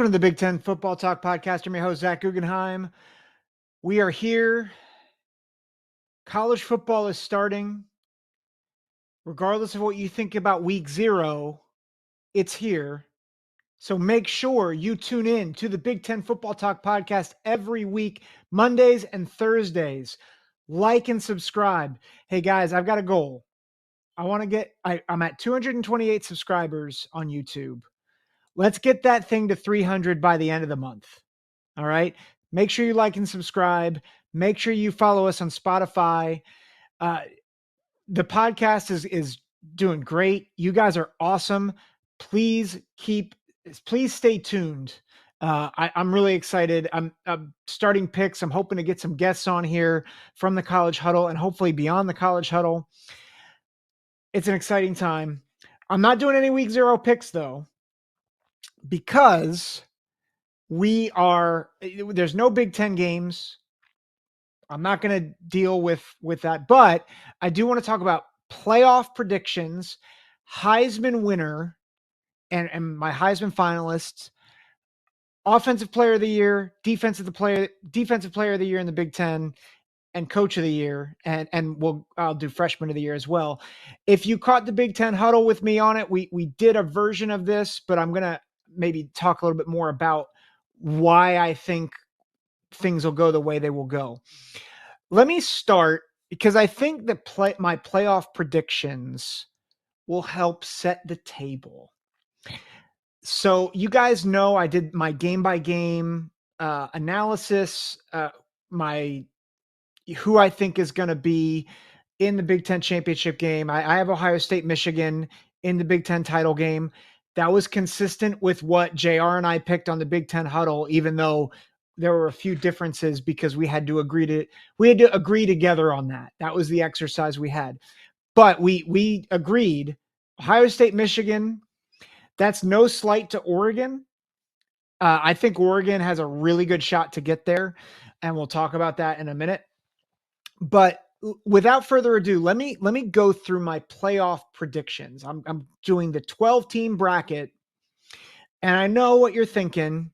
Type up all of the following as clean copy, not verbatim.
Welcome to the Big Ten Football Talk Podcast. I'm your host, Zach Guggenheim. We are here. College football is starting. Regardless of what you think about week 0, it's here. So make sure you tune in to the Big Ten Football Talk Podcast every week, Mondays and Thursdays. Like and subscribe. Hey guys, I've got a goal. I'm at 228 subscribers on YouTube. Let's get that thing to 300 by the end of the month. All right. Make sure you like and subscribe. Make sure you follow us on Spotify. The podcast is doing great. You guys are awesome. Please stay tuned. I'm really excited. I'm starting picks. I'm hoping to get some guests on here from the College Huddle and hopefully beyond the College Huddle. It's an exciting time. I'm not doing any week 0 picks though, because there's no Big Ten games. I'm not going to deal with that, but I do want to talk about playoff predictions, Heisman winner, and my Heisman finalists, offensive player of the year, defensive player of the year in the Big Ten, and coach of the year, and I'll do freshman of the year as well. If you caught the Big Ten huddle with me on it, we did a version of this, but I'm going to maybe talk a little bit more about why I think things will go the way they will go. Let me start because I think that my playoff predictions will help set the table. So you guys know I did my game by game analysis, who I think is going to be in the Big Ten championship game. I have Ohio State, Michigan in the Big Ten title game. That was consistent with what JR and I picked on the Big Ten huddle, even though there were a few differences because we had to agree together on that. That was the exercise we had. But we agreed Ohio State, Michigan. That's no slight to Oregon. I think Oregon has a really good shot to get there, and we'll talk about that in a minute. But without further ado, let me go through my playoff predictions. I'm doing the 12-team bracket, and I know what you're thinking.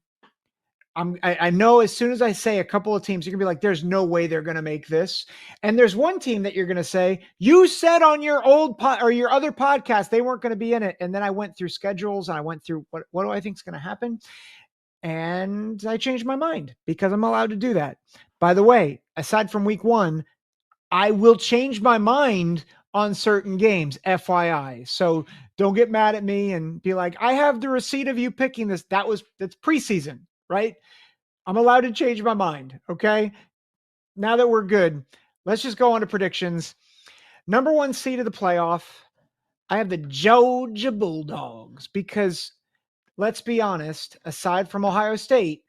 I know as soon as I say a couple of teams, you're gonna be like, there's no way they're gonna make this. And there's one team that you're gonna say, you said on your your other podcast, they weren't gonna be in it. And then I went through schedules and I went through what do I think is gonna happen? And I changed my mind because I'm allowed to do that. By the way, aside from week 1, I will change my mind on certain games, FYI. So don't get mad at me and be like, I have the receipt of you picking this. That's preseason, right? I'm allowed to change my mind. Okay. Now that we're good, let's just go on to predictions. Number 1 seed of the playoff, I have the Georgia Bulldogs because let's be honest, aside from Ohio State,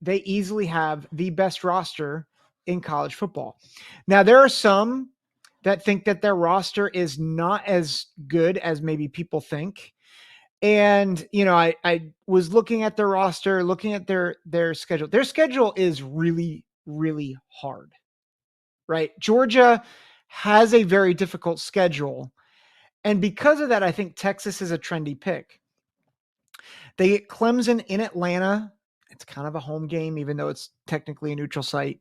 they easily have the best roster in college football. Now, there are some that think that their roster is not as good as maybe people think. And, I was looking at their roster, looking at their schedule. Their schedule is really, really hard, right? Georgia has a very difficult schedule. And because of that, I think Texas is a trendy pick. They get Clemson in Atlanta. It's kind of a home game, even though it's technically a neutral site.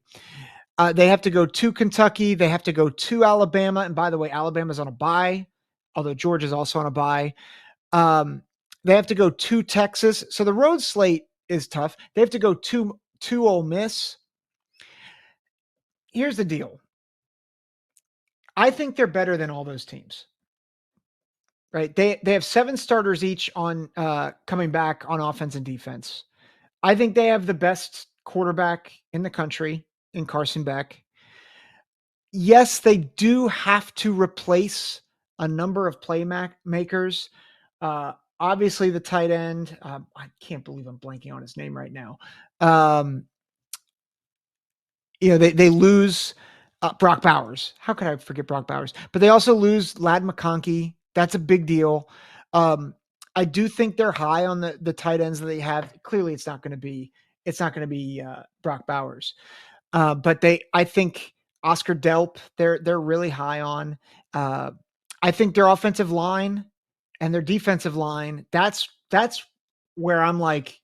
They have to go to Kentucky. They have to go to Alabama. And by the way, Alabama's on a bye, although Georgia's also on a bye. They have to go to Texas. So the road slate is tough. They have to go to Ole Miss. Here's the deal. I think they're better than all those teams. Right? They have 7 starters each on coming back on offense and defense. I think they have the best quarterback in the country in Carson Beck. Yes, they do have to replace a number of playmakers. Obviously, the tight end. I can't believe I'm blanking on his name right now. They lose Brock Bowers. How could I forget Brock Bowers? But they also lose Ladd McConkey. That's a big deal. I do think they're high on the tight ends that they have. Clearly, it's not going to be Brock Bowers. But I think Oscar Delp, they're really high on. I think their offensive line and their defensive line, that's where I'm like,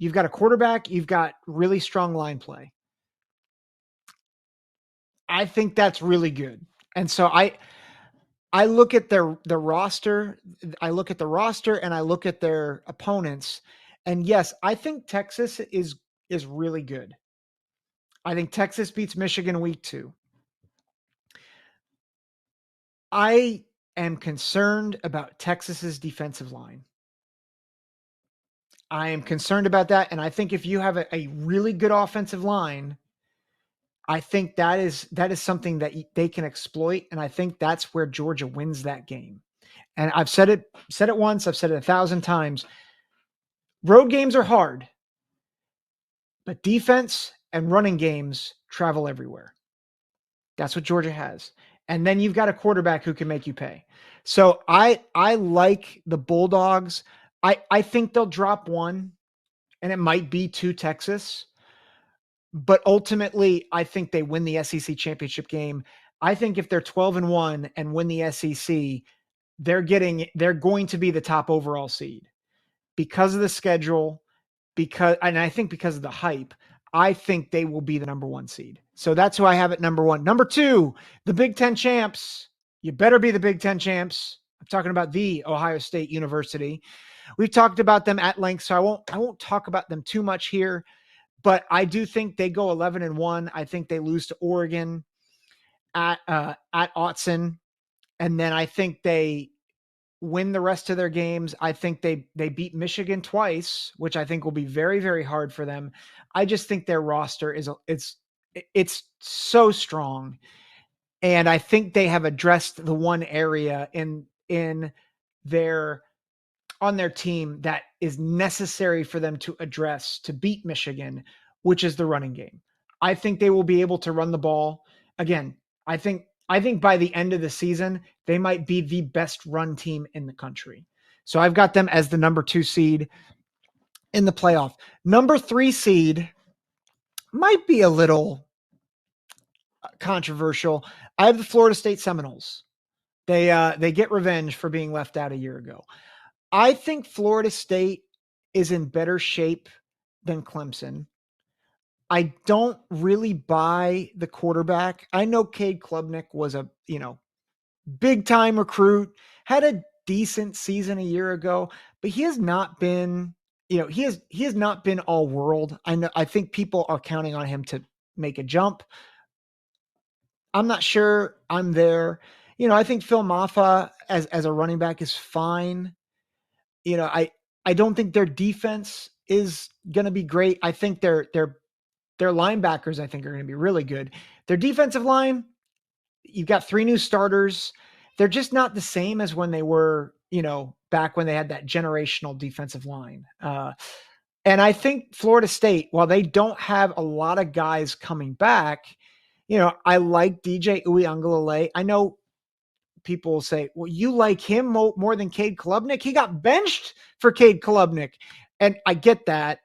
You've got a quarterback. You've got really strong line play. I think that's really good. And so I look at the roster, I look at the roster and I look at their opponents. And yes, I think Texas is really good. I think Texas beats Michigan week 2. I am concerned about Texas's defensive line. I am concerned about that. And I think if you have a really good offensive line, I think that is something that they can exploit. And I think that's where Georgia wins that game. And I've said it once, I've said it 1,000 times. Road games are hard, but defense and running games travel everywhere. That's what Georgia has. And then you've got a quarterback who can make you pay. So I like the Bulldogs. I think they'll drop one, and it might be to Texas. But ultimately, I think they win the SEC championship game. I think if they're 12-1 and win the SEC, they're going to be the top overall seed because of the schedule, and I think because of the hype. I think they will be the number 1 seed. So that's who I have at number 1. Number 2, the Big Ten champs. You better be the Big Ten champs. I'm talking about the Ohio State University. We've talked about them at length, so I won't talk about them too much here. But I do think they go 11-1. I think they lose to Oregon at Autzen, and then I think they win the rest of their games. I think they beat Michigan twice, which I think will be very, very hard for them. I just think their roster it's so strong, and I think they have addressed the one area in their on their team that is necessary for them to address to beat Michigan, which is the running game. I think they will be able to run the ball. Again, I think by the end of the season, they might be the best run team in the country. So I've got them as the number 2 seed in the playoff. Number 3 seed might be a little controversial. I have the Florida State Seminoles. They get revenge for being left out a year ago. I think Florida State is in better shape than Clemson. I don't really buy the quarterback. I know Cade Klubnik was a, big time recruit, had a decent season a year ago, but he has not been, he has not been all world. I think people are counting on him to make a jump. I'm not sure I'm there. I think Phil Maffa as a running back is fine. I don't think their defense is going to be great. I think their linebackers, I think, are going to be really good. Their defensive line, you've got 3 new starters. They're just not the same as when they were, back when they had that generational defensive line. And I think Florida State, while they don't have a lot of guys coming back, I like DJ Uiagalelei. I know people will say, well, you like him more than Cade Klubnik? He got benched for Cade Klubnik. And I get that.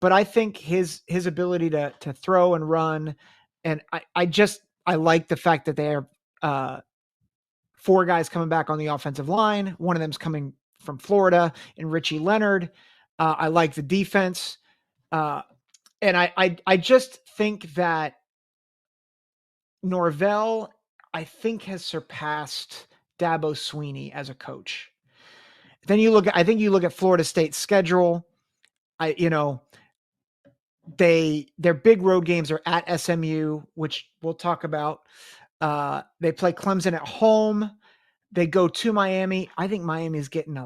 But I think his ability to throw and run, and I like the fact that they are 4 guys coming back on the offensive line. One of them's coming from Florida, and Richie Leonard. I like the defense, and I just think that Norvell, I think, has surpassed Dabo Swinney as a coach. Then I think you look at Florida State's schedule. Their big road games are at SMU, which we'll talk about. They play Clemson at home. They go to Miami. I think Miami is getting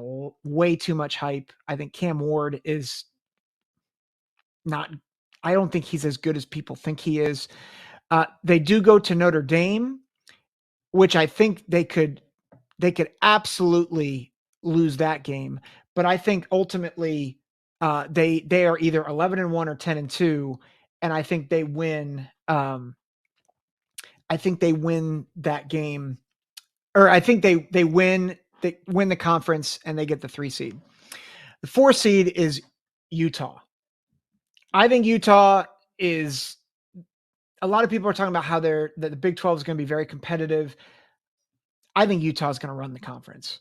way too much hype. I think Cam Ward is not, I don't think he's as good as people think he is. They do go to Notre Dame, which I think they could absolutely lose that game. But I think ultimately they are either 11-1 or 10-2, and I think they win. I think they win that game, or I think they win the conference and they get the 3 seed. The 4 seed is Utah. I think Utah is. A lot of people are talking about how that the Big 12 is going to be very competitive. I think Utah is going to run the conference.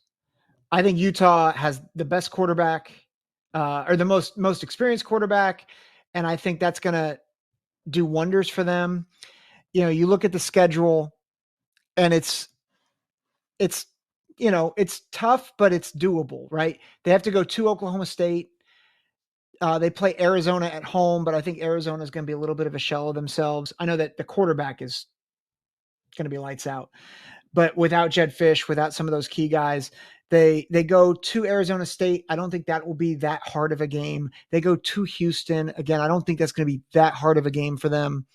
I think Utah has the best quarterback. or the most experienced quarterback, and I think that's going to do wonders for them. You look at the schedule, and it's it's tough, but it's doable, right? They have to go to Oklahoma State. They play Arizona at home, but I think Arizona is going to be a little bit of a shell of themselves. I know that the quarterback is going to be lights out, but without Jed Fish, without some of those key guys, they go to Arizona State. I don't think that will be that hard of a game. They go to Houston again. I don't think that's going to be that hard of a game for them.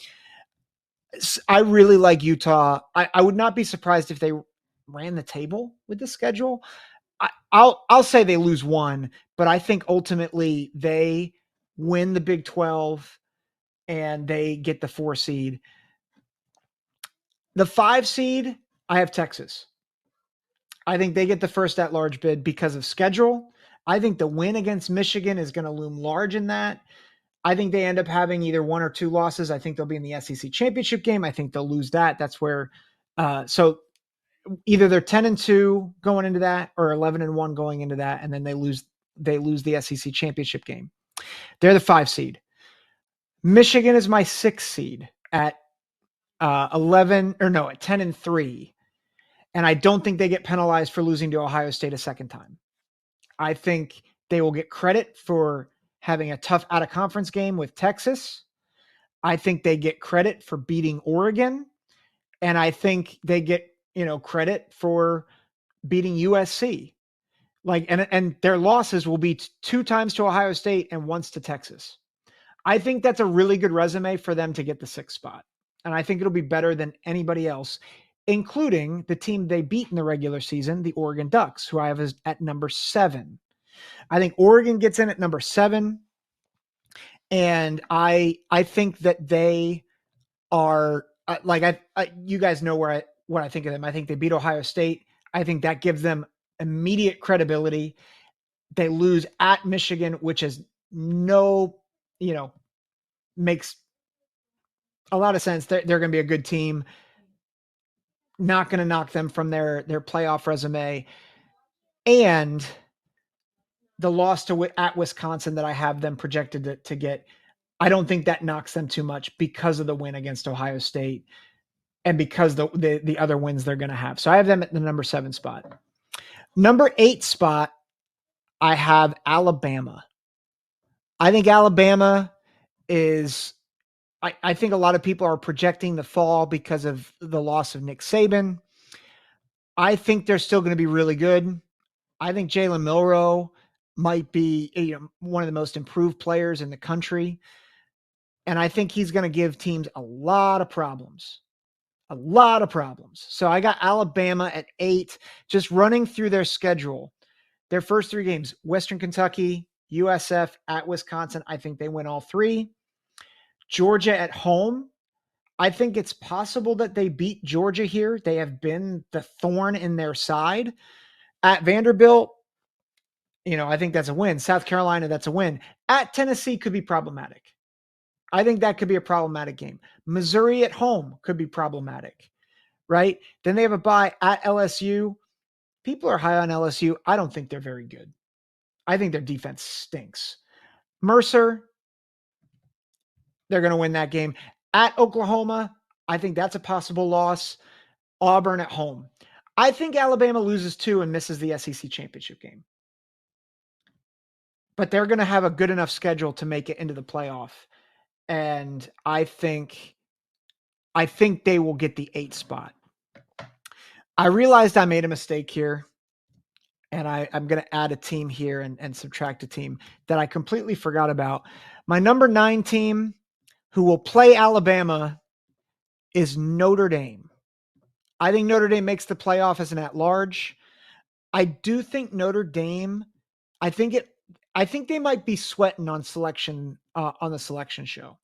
I really like Utah. I would not be surprised if they ran the table with the schedule. I'll say they lose one, but I think ultimately they win the Big 12 and they get the 4 seed. The 5 seed, I have Texas. I think they get the first at-large bid because of schedule. I think the win against Michigan is going to loom large in that. I think they end up having either 1 or 2 losses. I think they'll be in the SEC championship game. I think they'll lose that. That's where, so either they're 10-2 going into that or 11-1 going into that, and then they lose the SEC championship game. They're the 5 seed. Michigan is my 6 seed at 10-3. And I don't think they get penalized for losing to Ohio State a second time. I think they will get credit for having a tough out of conference game with Texas. I think they get credit for beating Oregon. And I think they get, credit for beating USC. And their losses will be 2 times to Ohio State and once to Texas. I think that's a really good resume for them to get the 6th spot. And I think it'll be better than anybody else, including the team they beat in the regular season, the Oregon Ducks, who I have at number 7. I think Oregon gets in at number 7. And I think that they are you guys know what I think of them. I think they beat Ohio State. I think that gives them immediate credibility. They lose at Michigan, which is makes a lot of sense. They're going to be a good team. Not going to knock them from their playoff resume. And the loss at Wisconsin that I have them projected to get, I don't think that knocks them too much because of the win against Ohio State and because the other wins they're going to have. So I have them at the number 7 spot. Number 8 spot, I have Alabama. I think Alabama is I think a lot of people are projecting the fall because of the loss of Nick Saban. I think they're still going to be really good. I think Jalen Milroe might be one of the most improved players in the country. And I think he's going to give teams a lot of problems. So I got Alabama at 8, just running through their schedule. Their first 3 games, Western Kentucky, USF, at Wisconsin. I think they win all 3. Georgia at home. I think it's possible that they beat Georgia here. They have been the thorn in their side. At Vanderbilt, I think that's a win. South Carolina, that's a win. At Tennessee could be problematic. I think that could be a problematic game. Missouri at home could be problematic, right? Then they have a bye at LSU. People are high on LSU. I don't think they're very good. I think their defense stinks. Mercer, they're going to win that game. At Oklahoma, I think that's a possible loss. Auburn at home. I think Alabama loses 2 and misses the SEC championship game. But they're going to have a good enough schedule to make it into the playoff. And I think they will get the 8 spot. I realized I made a mistake here. And I'm going to add a team here and subtract a team that I completely forgot about. My number 9 team who will play Alabama is Notre Dame. I think Notre Dame makes the playoff as an at-large. I do think Notre Dame, I think they might be sweating on selection on the selection show,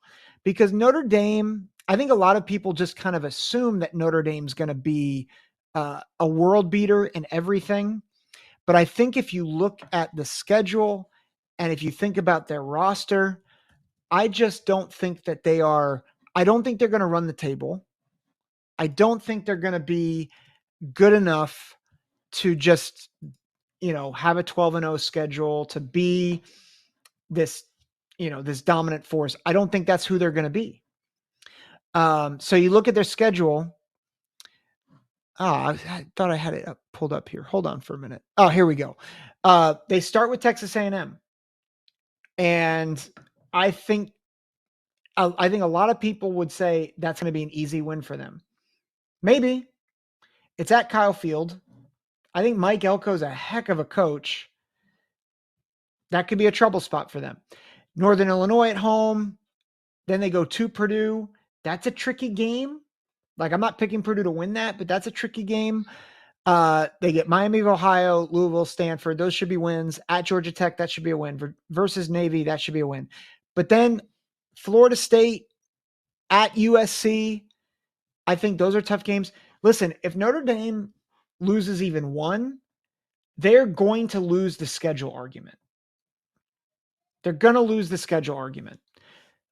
because Notre Dame, I think a lot of people just kind of assume that Notre Dame's going to be a world beater in everything. But I think if you look at the schedule and if you think about their roster, I just don't think that they are. I don't think they're going to run the table. I don't think they're going to be good enough to just, have a 12-0 schedule, to be this, this dominant force. I don't think that's who they're going to be. So you look at their schedule. I thought I had it pulled up here. Hold on for a minute. Oh, here we go. They start with Texas A&M, and I think a lot of people would say that's going to be an easy win for them. Maybe. It's at Kyle Field. I think Mike Elko's a heck of a coach. That could be a trouble spot for them. Northern Illinois at home. Then they go to Purdue. That's a tricky game. Like, I'm not picking Purdue to win that, but that's a tricky game. They get Miami of Ohio, Louisville, Stanford. Those should be wins. At Georgia Tech, that should be a win. Versus Navy, that should be a win. But then Florida State at USC, I think those are tough games. Listen, if Notre Dame loses even one, they're going to lose the schedule argument. They're going to lose the schedule argument.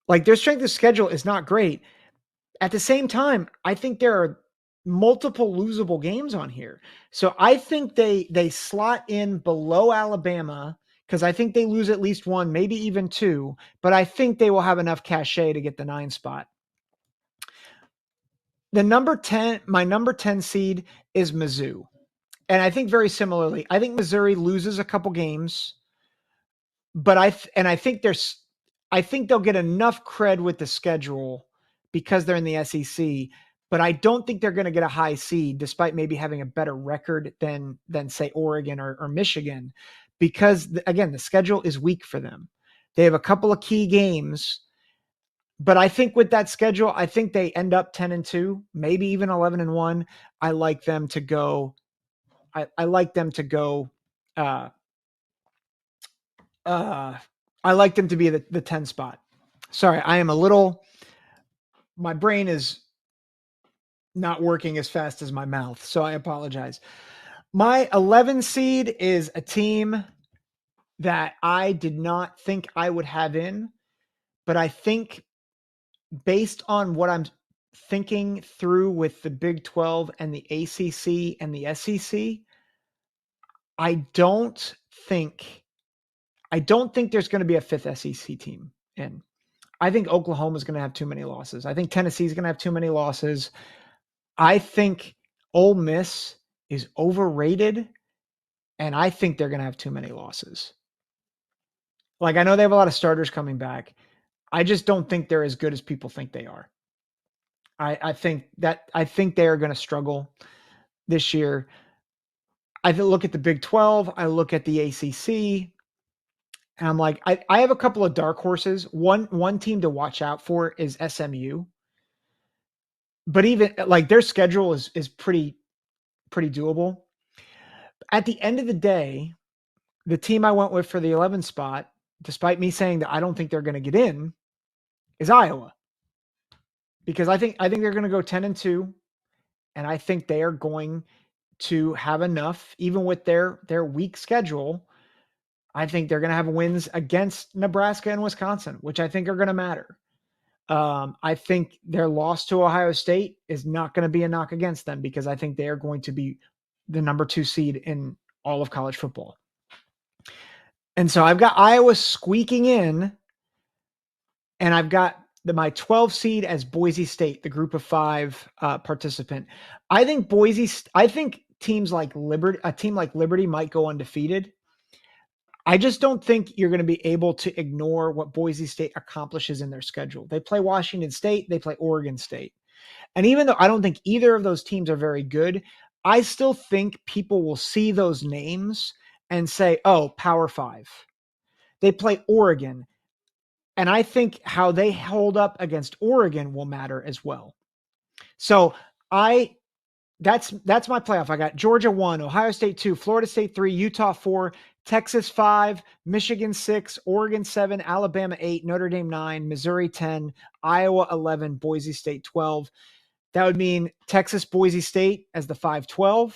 Like, their strength of schedule is not great. At the same time, I think there are multiple losable games on here. So I think they slot in below Alabama because I think they lose at least one, maybe even two, but I think they will have enough cachet to get the 9 spot. My number 10 seed is Mizzou. And I think very similarly, I think Missouri loses a couple games, but I think they'll get enough cred with the schedule because they're in the SEC, but I don't think they're going to get a high seed despite maybe having a better record than say Oregon or Michigan, because again, the schedule is weak for them. They have a couple of key games, but I think with that schedule, I think they end up 10-2, maybe even 11-1. I like them to go. I like them to go. I like them to be the 10 spot. Sorry, my brain is not working as fast as my mouth, so I apologize. My 11 seed is a team that I did not think I would have in, but I think based on what I'm thinking through with the Big 12 and the ACC and the SEC, I don't think there's going to be a 5th SEC team in. I think Oklahoma is going to have too many losses. I think Tennessee is going to have too many losses. I think Ole Miss is overrated, and I think they're going to have too many losses. Like, I know they have a lot of starters coming back. I just don't think they're as good as people think they are. I think they are going to struggle this year. I look at the Big 12. I look at the ACC. And I'm like, I have a couple of dark horses. One team to watch out for is SMU. But even like their schedule is pretty doable. At the end of the day, the team I went with for the 11 spot, despite me saying that I don't think they're going to get in, is Iowa. Because I think they're going to go 10-2, and I think they are going to have enough, even with their weak schedule. I think they're going to have wins against Nebraska and Wisconsin, which I think are going to matter. I think their loss to Ohio State is not going to be a knock against them because I think they are going to be the number 2 seed in all of college football. And so I've got Iowa squeaking in, and I've got my 12 seed as Boise State, the group of 5 participant. I think teams like a team like Liberty might go undefeated. I just don't think you're going to be able to ignore what Boise State accomplishes in their schedule. They play Washington State, they play Oregon State. And even though I don't think either of those teams are very good, I still think people will see those names and say, oh, Power 5. They play Oregon. And I think how they hold up against Oregon will matter as well. So that's my playoff. I got Georgia 1, Ohio State 2, Florida State 3, Utah 4, Texas 5, Michigan 6, Oregon 7, Alabama 8, Notre Dame 9, Missouri 10, Iowa 11, Boise State 12. That would mean Texas, Boise State as the 5-12,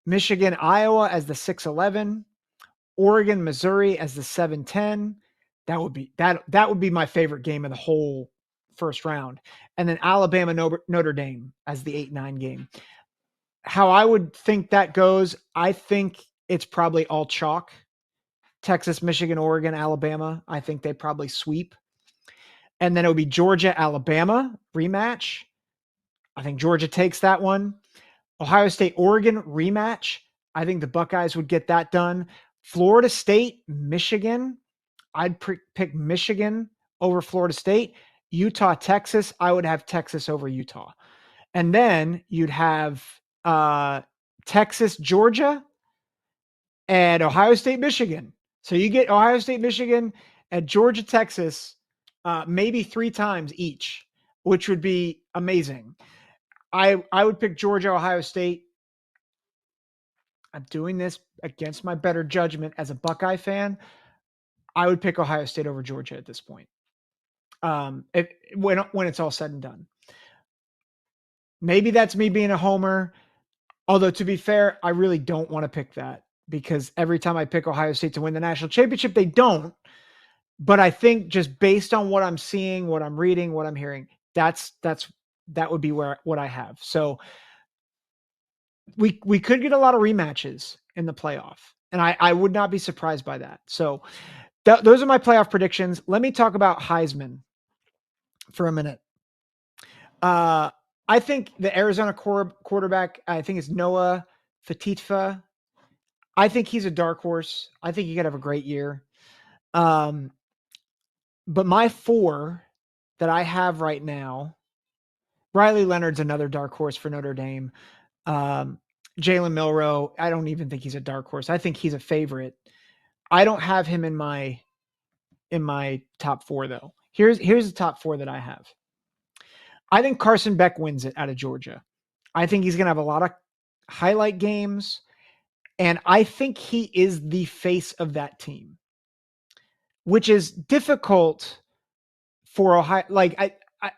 Michigan, Iowa as the 6-11, Oregon, Missouri as the 7-10. That would be my favorite game of the whole first round. And then Alabama, Notre Dame as the 8-9 game. How I would think that goes, I think it's probably all chalk. Texas, Michigan, Oregon, Alabama. I think they probably sweep. And then it would be Georgia, Alabama rematch. I think Georgia takes that one. Ohio State, Oregon rematch. I think the Buckeyes would get that done. Florida State, Michigan. I'd pick Michigan over Florida State. Utah, Texas. I would have Texas over Utah. And then you'd have Texas, Georgia, and Ohio State, Michigan. So you get Ohio State, Michigan, and Georgia, Texas, maybe 3 times each, which would be amazing. I would pick Georgia, Ohio State. I'm doing this against my better judgment as a Buckeye fan. I would pick Ohio State over Georgia at this point. When it's all said and done. Maybe that's me being a homer. Although, to be fair, I really don't want to pick that because every time I pick Ohio State to win the national championship, they don't. But I think just based on what I'm seeing, what I'm reading, what I'm hearing, that would be what I have. So we could get a lot of rematches in the playoff, and I would not be surprised by that. So those are my playoff predictions. Let me talk about Heisman for a minute. I think the Arizona quarterback, I think it's Noah Fatitfa. I think he's a dark horse. I think he could have a great year. But my 4 that I have right now, Riley Leonard's another dark horse for Notre Dame. Jalen Milroe, I don't even think he's a dark horse. I think he's a favorite. I don't have him in my top 4 though. Here's the top 4 that I have. I think Carson Beck wins it out of Georgia. I think he's going to have a lot of highlight games, and I think he is the face of that team, which is difficult for Ohio. Like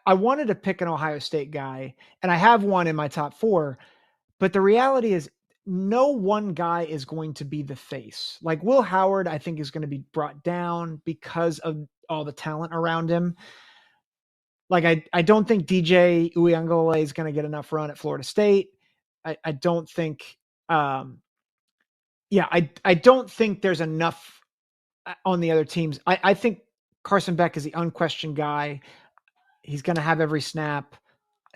I wanted to pick an Ohio State guy, and I have one in my top 4, but the reality is no one guy is going to be the face. Like Will Howard, I think is going to be brought down because of all the talent around him. Like I don't think DJ Uiagalelei is going to get enough run at Florida State. I don't think I don't think there's enough on the other teams. I think Carson Beck is the unquestioned guy. He's going to have every snap.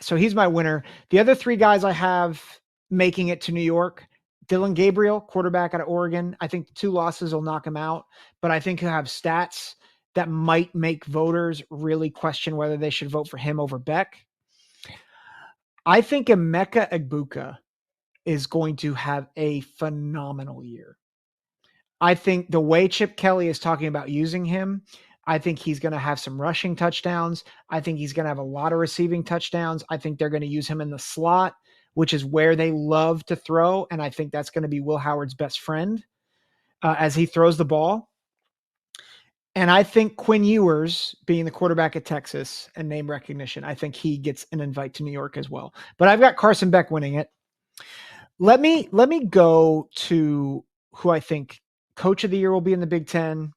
So he's my winner. The other 3 guys I have making it to New York, Dylan Gabriel, quarterback out of Oregon. I think 2 losses will knock him out, but I think he'll have stats that might make voters really question whether they should vote for him over Beck. I think Emeka Egbuka is going to have a phenomenal year. I think the way Chip Kelly is talking about using him, I think he's going to have some rushing touchdowns. I think he's going to have a lot of receiving touchdowns. I think they're going to use him in the slot, which is where they love to throw. And I think that's going to be Will Howard's best friend as he throws the ball. And I think Quinn Ewers, being the quarterback at Texas and name recognition, I think he gets an invite to New York as well. But I've got Carson Beck winning it. Let me go to who I think coach of the year will be in the Big Ten,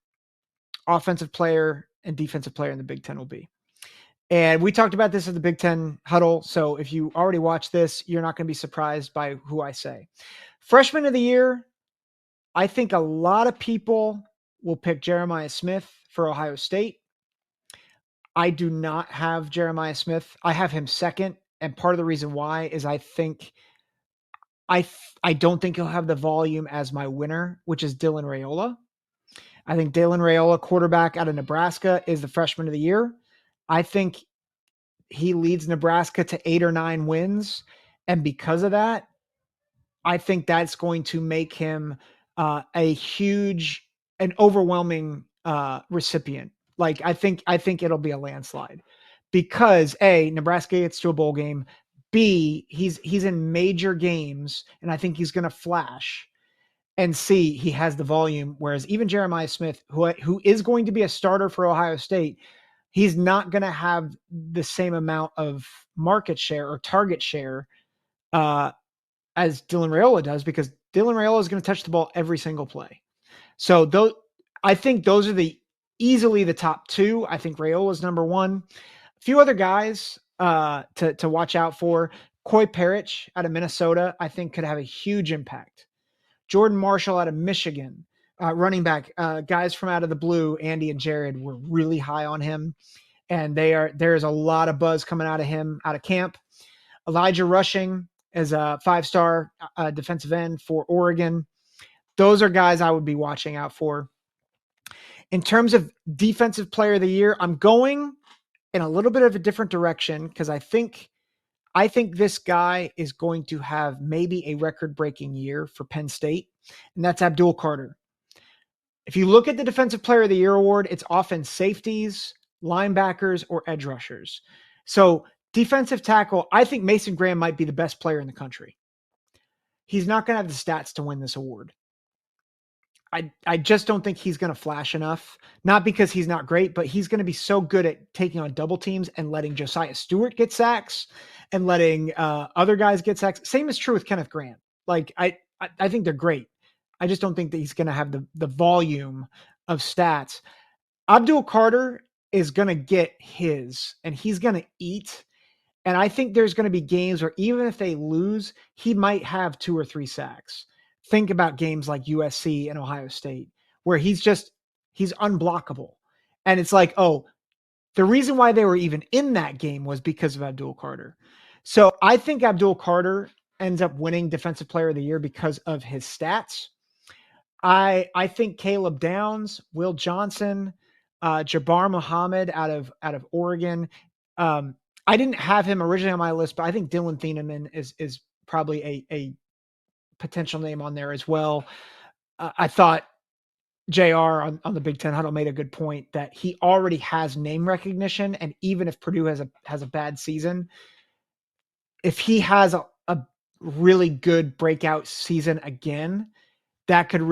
offensive player and defensive player in the Big Ten will be. And we talked about this at the Big Ten huddle. So if you already watched this, you're not going to be surprised by who I say. Freshman of the year, I think a lot of people will pick Jeremiah Smith for Ohio State. I do not have Jeremiah Smith. I have him second. And part of the reason why is I think I don't think he'll have the volume as my winner, which is Dylan Raiola. I think Dylan Raiola, quarterback out of Nebraska, is the freshman of the year. I think he leads Nebraska to 8 or 9 wins. And because of that, I think that's going to make him an overwhelming recipient. Like I think it'll be a landslide because A, Nebraska gets to a bowl game. B, he's in major games, and I think he's going to flash. And C, he has the volume. Whereas even Jeremiah Smith, who is going to be a starter for Ohio State, he's not going to have the same amount of market share or target share as Dylan Raiola does, because Dylan Raiola is going to touch the ball every single play. So I think those are easily the top 2. I think Raiola's number 1. A few other guys to watch out for. Coy Parrish out of Minnesota, I think could have a huge impact. Jordan Marshall out of Michigan. running back, guys from out of the blue, Andy and Jared were really high on him, and there's a lot of buzz coming out of him out of camp. Elijah Rushing as a 5-star defensive end for Oregon. Those are guys I would be watching out for. In terms of defensive player of the year, I'm going in a little bit of a different direction because I think this guy is going to have maybe a record-breaking year for Penn State, and that's Abdul Carter. If you look at the Defensive Player of the Year award, it's often safeties, linebackers, or edge rushers. So defensive tackle, I think Mason Graham might be the best player in the country. He's not going to have the stats to win this award. I just don't think he's going to flash enough. Not because he's not great, but he's going to be so good at taking on double teams and letting Josiah Stewart get sacks and letting other guys get sacks. Same is true with Kenneth Grant. Like I think they're great. I just don't think that he's going to have the volume of stats. Abdul Carter is going to get his, and he's going to eat. And I think there's going to be games where even if they lose, he might have 2 or 3 sacks. Think about games like USC and Ohio State, where he's unblockable. And it's like, oh, the reason why they were even in that game was because of Abdul Carter. So I think Abdul Carter ends up winning Defensive Player of the Year because of his stats. I think Caleb Downs, Will Johnson, Jabbar Muhammad out of Oregon. I didn't have him originally on my list, but I think Dylan Thieneman is probably a potential name on there as well. I thought JR on the Big Ten Huddle made a good point that he already has name recognition, and even if Purdue has a bad season, if he has a really good breakout season again, that could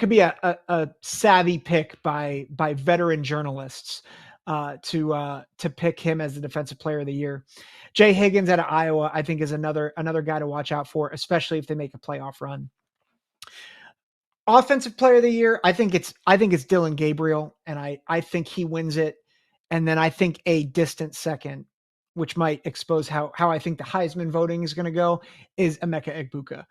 be a savvy pick by veteran journalists to pick him as the Defensive Player of the Year. Jay Higgins out of Iowa, I think, is another guy to watch out for, especially if they make a playoff run. Offensive Player of the Year, I think it's Dylan Gabriel, and I think he wins it. And then I think a distant second, which might expose how I think the Heisman voting is going to go, is Emeka Egbuka.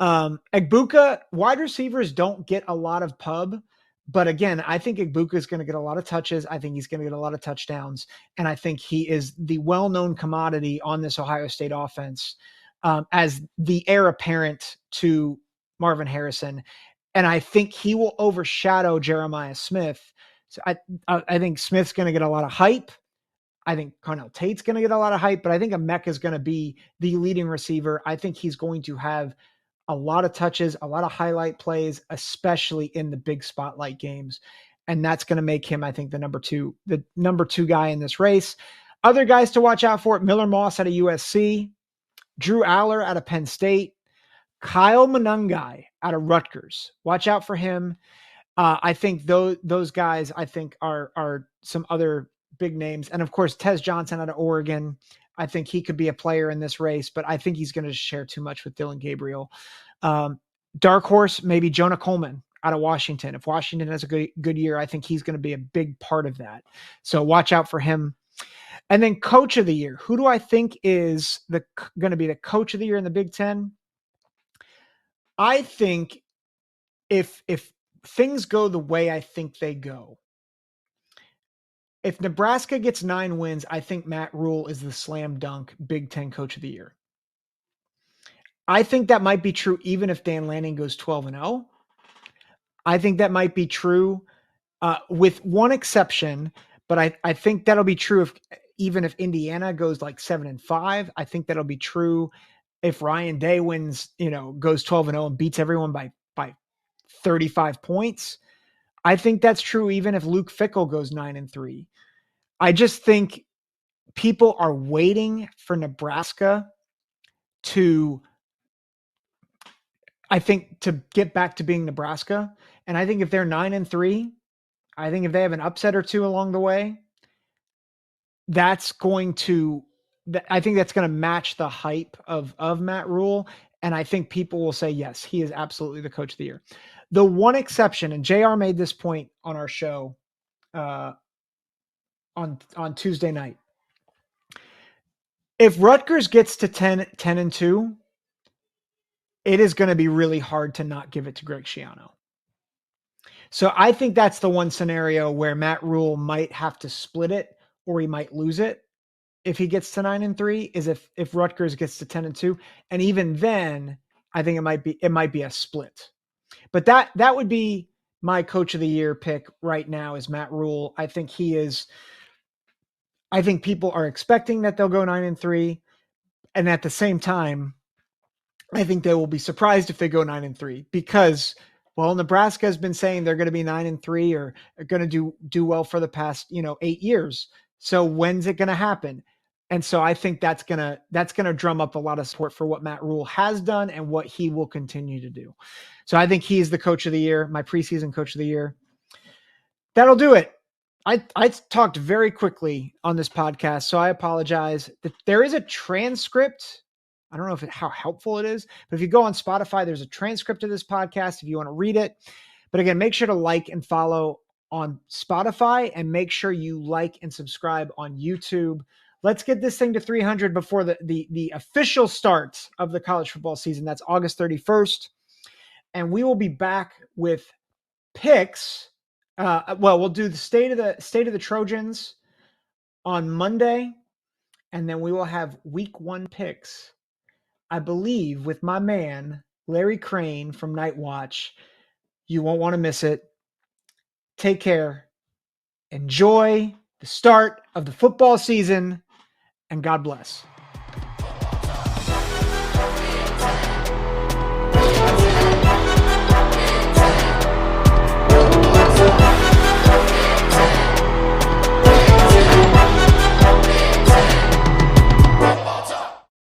Egbuka, wide receivers don't get a lot of pub, but again, I think Egbuka is going to get a lot of touches. I think he's going to get a lot of touchdowns, and I think he is the well-known commodity on this Ohio State offense as the heir apparent to Marvin Harrison, and I think he will overshadow Jeremiah Smith. So I think Smith's going to get a lot of hype. I think Carnell Tate's going to get a lot of hype, but I think Emeka is going to be the leading receiver. I think he's going to have a lot of touches, a lot of highlight plays, especially in the big spotlight games. And that's going to make him, I think, the number two guy in this race. Other guys to watch out for: Miller Moss out of USC, Drew Aller out of Penn State, Kyle Monangai out of Rutgers. Watch out for him. I think those guys, I think, are some other big names. And of course, Tez Johnson out of Oregon. I think he could be a player in this race, but I think he's going to share too much with Dylan Gabriel. Dark horse, maybe Jonah Coleman out of Washington. If Washington has a good year, I think he's going to be a big part of that. So watch out for him. And then Coach of the Year. Who do I think is going to be the Coach of the Year in the Big Ten? I think if things go the way I think they go, if Nebraska gets 9 wins, I think Matt Rule is the slam dunk Big Ten Coach of the Year. I think that might be true even if Dan Lanning goes 12-0. I think that might be true with one exception, but I think that'll be true even if Indiana goes like 7-5. I think that'll be true if Ryan Day wins, goes 12-0 and beats everyone by 35 points. I think that's true even if Luke Fickell goes 9-3. I just think people are waiting for Nebraska to get back to being Nebraska. And I think if they're 9-3, I think if they have an upset or two along the way, I think that's going to match the hype of Matt Rule. And I think people will say, yes, he is absolutely the Coach of the Year. The one exception, and JR made this point on our show on Tuesday night. If Rutgers gets to 10-2, it is going to be really hard to not give it to Greg Schiano. So I think that's the one scenario where Matt Rule might have to split it or he might lose it if he gets to 9-3 is if Rutgers gets to 10-2. And even then, I think it might be a split. But that would be my coach of the year pick right now is Matt Rule. I think people are expecting that they'll go 9-3. And at the same time, I think they will be surprised if they go 9-3 because, well, Nebraska has been saying they're going to be 9-3 or are going to do well for the past 8 years. So when's it going to happen? And so I think that's gonna drum up a lot of support for what Matt Rule has done and what he will continue to do. So I think he's the coach of the year, my preseason coach of the year. That'll do it. I talked very quickly on this podcast, so I apologize. There is a transcript. I don't know how helpful it is, but if you go on Spotify, there's a transcript of this podcast if you want to read it. But again, make sure to like and follow on Spotify and make sure you like and subscribe on YouTube. Let's get this thing to 300 before the official start of the college football season. That's August 31st. And we will be back with picks. We'll do the state of the Trojans on Monday, and then we will have week 1 picks, I believe, with my man Larry Crane from Night Watch. You won't want to miss it. Take care. Enjoy the start of the football season, and God bless.